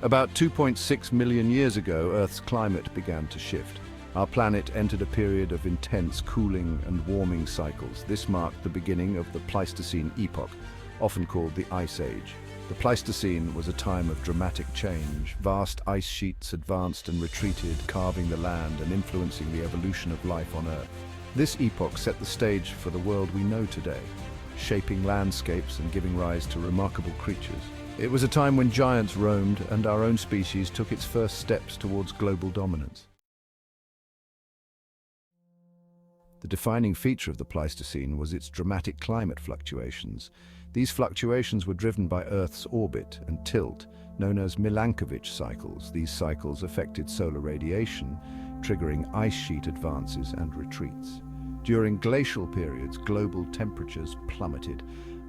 About 2.6 million years ago, Earth's climate began to shift. Our planet entered a period of intense cooling and warming cycles. This marked the beginning of the Pleistocene Epoch, often called the Ice Age. The Pleistocene was a time of dramatic change. Vast ice sheets advanced and retreated, carving the land and influencing the evolution of life on Earth. This epoch set the stage for the world we know today, shaping landscapes and giving rise to remarkable creatures. It was a time when giants roamed and our own species took its first steps towards global dominance. The defining feature of the Pleistocene was its dramatic climate fluctuations. These fluctuations were driven by Earth's orbit and tilt, known as Milankovitch cycles. These cycles affected solar radiation, triggering ice sheet advances and retreats. During glacial periods, global temperatures plummeted.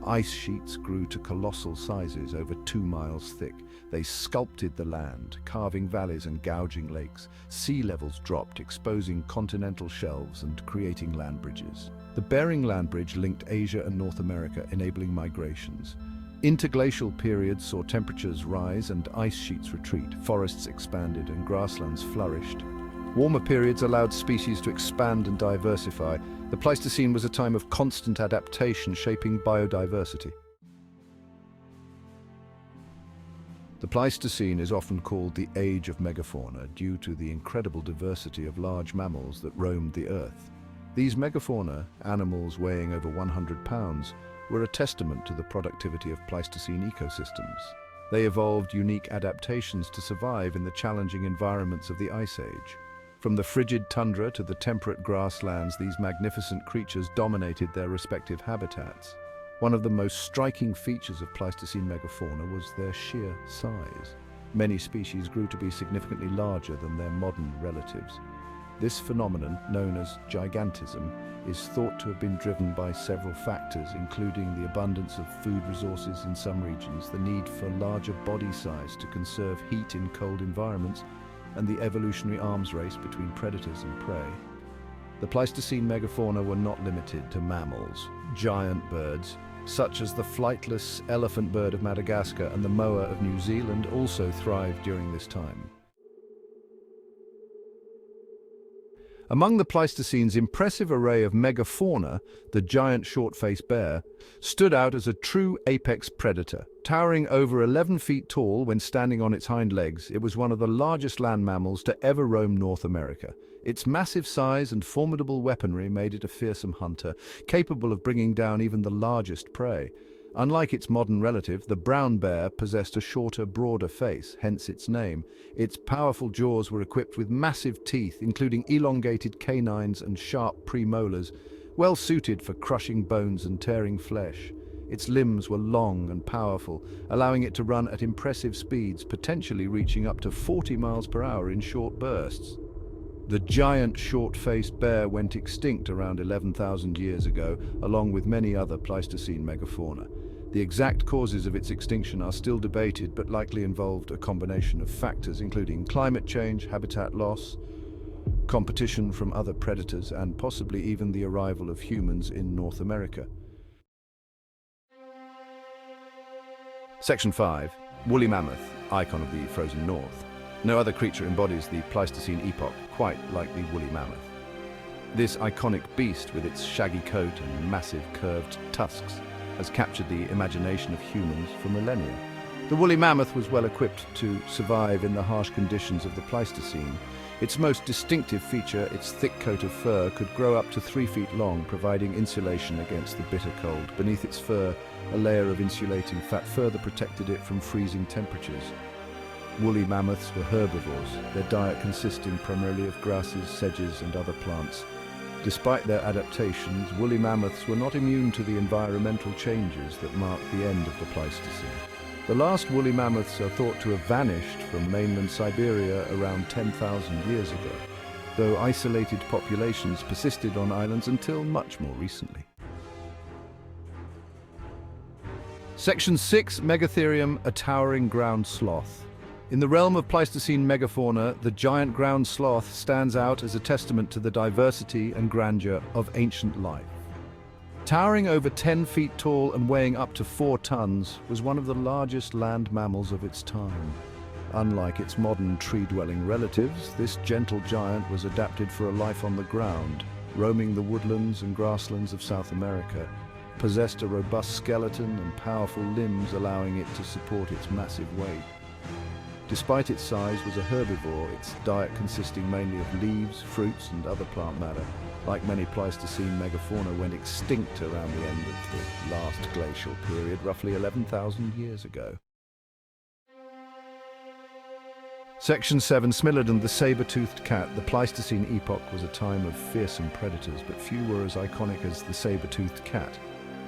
Ice sheets grew to colossal sizes, over 2 miles thick. They sculpted the land, carving valleys and gouging lakes. Sea levels dropped, exposing continental shelves and creating land bridges. The Bering Land Bridge linked Asia and North America, enabling migrations. Interglacial periods saw temperatures rise and ice sheets retreat. Forests expanded and grasslands flourished. Warmer periods allowed species to expand and diversify. The Pleistocene was a time of constant adaptation, shaping biodiversity. The Pleistocene is often called the Age of Megafauna due to the incredible diversity of large mammals that roamed the Earth. These megafauna, animals weighing over 100 pounds, were a testament to the productivity of Pleistocene ecosystems. They evolved unique adaptations to survive in the challenging environments of the Ice Age. From the frigid tundra to the temperate grasslands, these magnificent creatures dominated their respective habitats. One of the most striking features of Pleistocene megafauna was their sheer size. Many species grew to be significantly larger than their modern relatives. This phenomenon, known as gigantism, is thought to have been driven by several factors, including the abundance of food resources in some regions, the need for larger body size to conserve heat in cold environments, and the evolutionary arms race between predators and prey. The Pleistocene megafauna were not limited to mammals. Giant birds, such as the flightless elephant bird of Madagascar and the moa of New Zealand, also thrived during this time. Among the Pleistocene's impressive array of megafauna, the giant short-faced bear stood out as a true apex predator. Towering over 11 feet tall when standing on its hind legs, it was one of the largest land mammals to ever roam North America. Its massive size and formidable weaponry made it a fearsome hunter, capable of bringing down even the largest prey. Unlike its modern relative, the brown bear possessed a shorter, broader face, hence its name. Its powerful jaws were equipped with massive teeth, including elongated canines and sharp premolars, well suited for crushing bones and tearing flesh. Its limbs were long and powerful, allowing it to run at impressive speeds, potentially reaching up to 40 miles per hour in short bursts. The giant short-faced bear went extinct around 11,000 years ago, along with many other Pleistocene megafauna. The exact causes of its extinction are still debated, but likely involved a combination of factors, including climate change, habitat loss, competition from other predators, and possibly even the arrival of humans in North America. Section 5. Woolly mammoth, icon of the frozen north. No other creature embodies the Pleistocene epoch quite like the woolly mammoth. This iconic beast, with its shaggy coat and massive curved tusks, has captured the imagination of humans for millennia. The woolly mammoth was well equipped to survive in the harsh conditions of the Pleistocene. Its most distinctive feature, its thick coat of fur, could grow up to 3 feet long, providing insulation against the bitter cold. Beneath its fur, a layer of insulating fat further protected it from freezing temperatures. Woolly mammoths were herbivores, their diet consisting primarily of grasses, sedges, and other plants. Despite their adaptations, woolly mammoths were not immune to the environmental changes that marked the end of the Pleistocene. The last woolly mammoths are thought to have vanished from mainland Siberia around 10,000 years ago, though isolated populations persisted on islands until much more recently. Section 6. Megatherium, a towering ground sloth. In the realm of Pleistocene megafauna, the giant ground sloth stands out as a testament to the diversity and grandeur of ancient life. Towering over 10 feet tall and weighing up to 4 tons, was one of the largest land mammals of its time. Unlike its modern tree-dwelling relatives, this gentle giant was adapted for a life on the ground, roaming the woodlands and grasslands of South America, possessed a robust skeleton and powerful limbs, allowing it to support its massive weight. Despite its size, was a herbivore, its diet consisting mainly of leaves, fruits and other plant matter. Like many Pleistocene megafauna, went extinct around the end of the last glacial period, roughly 11,000 years ago. Section 7. Smilodon, the saber-toothed cat. The Pleistocene epoch was a time of fearsome predators, but few were as iconic as the saber-toothed cat.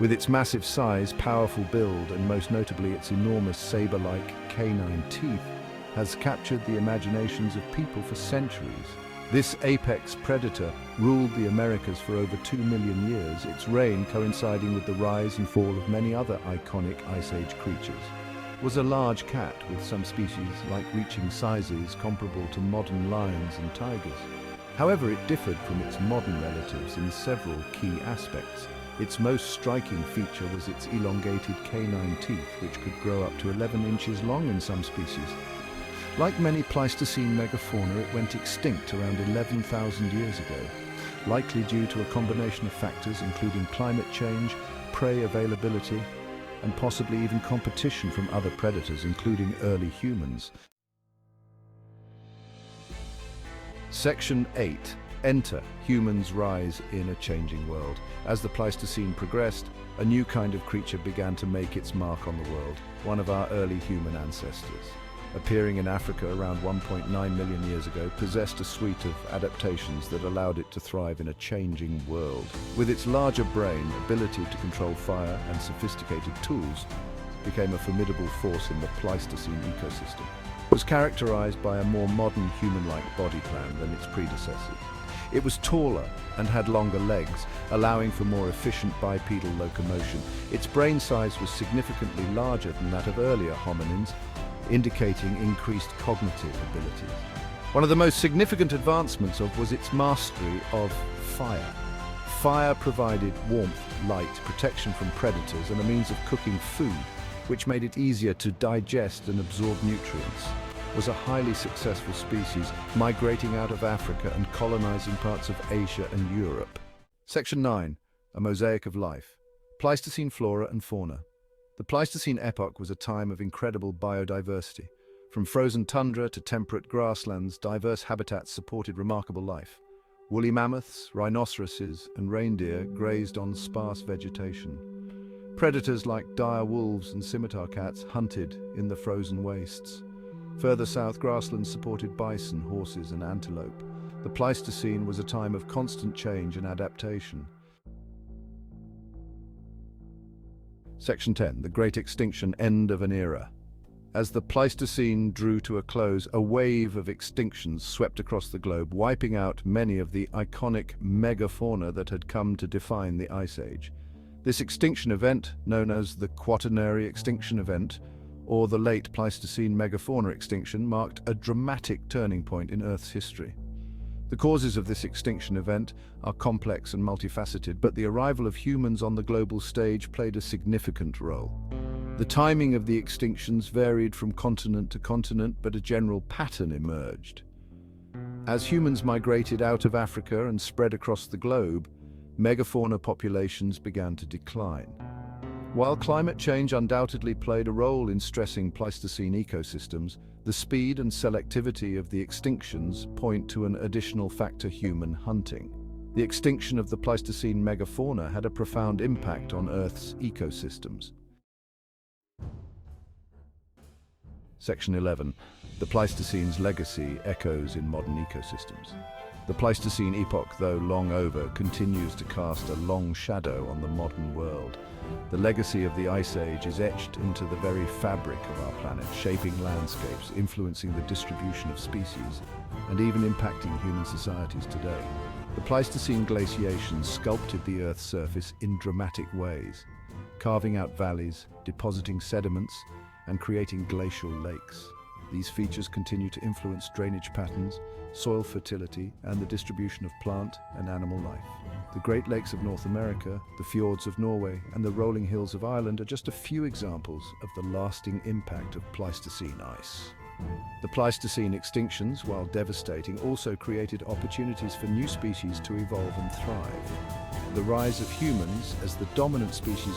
With its massive size, powerful build, and most notably its enormous saber-like canine teeth, has captured the imaginations of people for centuries. This apex predator ruled the Americas for over 2 million years, its reign coinciding with the rise and fall of many other iconic Ice Age creatures. Was a large cat, with some species reaching sizes comparable to modern lions and tigers. However, it differed from its modern relatives in several key aspects. Its most striking feature was its elongated canine teeth, which could grow up to 11 inches long in some species. Like many Pleistocene megafauna, it went extinct around 11,000 years ago, likely due to a combination of factors including climate change, prey availability, and possibly even competition from other predators, including early humans. Section 8. Enter. Humans rise in a changing world. As the Pleistocene progressed, a new kind of creature began to make its mark on the world, one of our early human ancestors. Appearing in Africa around 1.9 million years ago, possessed a suite of adaptations that allowed it to thrive in a changing world. With its larger brain, ability to control fire, and sophisticated tools, became a formidable force in the Pleistocene ecosystem. It was characterized by a more modern human-like body plan than its predecessors. It was taller and had longer legs, allowing for more efficient bipedal locomotion. Its brain size was significantly larger than that of earlier hominins, indicating increased cognitive abilities. One of the most significant advancements was its mastery of fire. Fire provided warmth, light, protection from predators, and a means of cooking food, which made it easier to digest and absorb nutrients. It was a highly successful species, migrating out of Africa and colonizing parts of Asia and Europe. Section 9. A mosaic of life. Pleistocene flora and fauna. The Pleistocene epoch was a time of incredible biodiversity. From frozen tundra to temperate grasslands, diverse habitats supported remarkable life. Woolly mammoths, rhinoceroses, and reindeer grazed on sparse vegetation. Predators like dire wolves and scimitar cats hunted in the frozen wastes. Further south, grasslands supported bison, horses, and antelope. The Pleistocene was a time of constant change and adaptation. Section 10. The Great Extinction, End of an Era. As the Pleistocene drew to a close, a wave of extinctions swept across the globe, wiping out many of the iconic megafauna that had come to define the Ice Age. This extinction event, known as the Quaternary Extinction Event, or the late Pleistocene megafauna extinction, marked a dramatic turning point in Earth's history. The causes of this extinction event are complex and multifaceted, but the arrival of humans on the global stage played a significant role. The timing of the extinctions varied from continent to continent, but a general pattern emerged. As humans migrated out of Africa and spread across the globe, megafauna populations began to decline. While climate change undoubtedly played a role in stressing Pleistocene ecosystems, the speed and selectivity of the extinctions point to an additional factor: human hunting. The extinction of the Pleistocene megafauna had a profound impact on Earth's ecosystems. Section 11. The Pleistocene's legacy echoes in modern ecosystems. The Pleistocene epoch, though long over, continues to cast a long shadow on the modern world. The legacy of the Ice Age is etched into the very fabric of our planet, shaping landscapes, influencing the distribution of species, and even impacting human societies today. The Pleistocene glaciations sculpted the Earth's surface in dramatic ways, carving out valleys, depositing sediments, and creating glacial lakes. These features continue to influence drainage patterns, soil fertility, and the distribution of plant and animal life. The Great Lakes of North America, the fjords of Norway, and the rolling hills of Ireland are just a few examples of the lasting impact of Pleistocene ice. The Pleistocene extinctions, while devastating, also created opportunities for new species to evolve and thrive. The rise of humans as the dominant species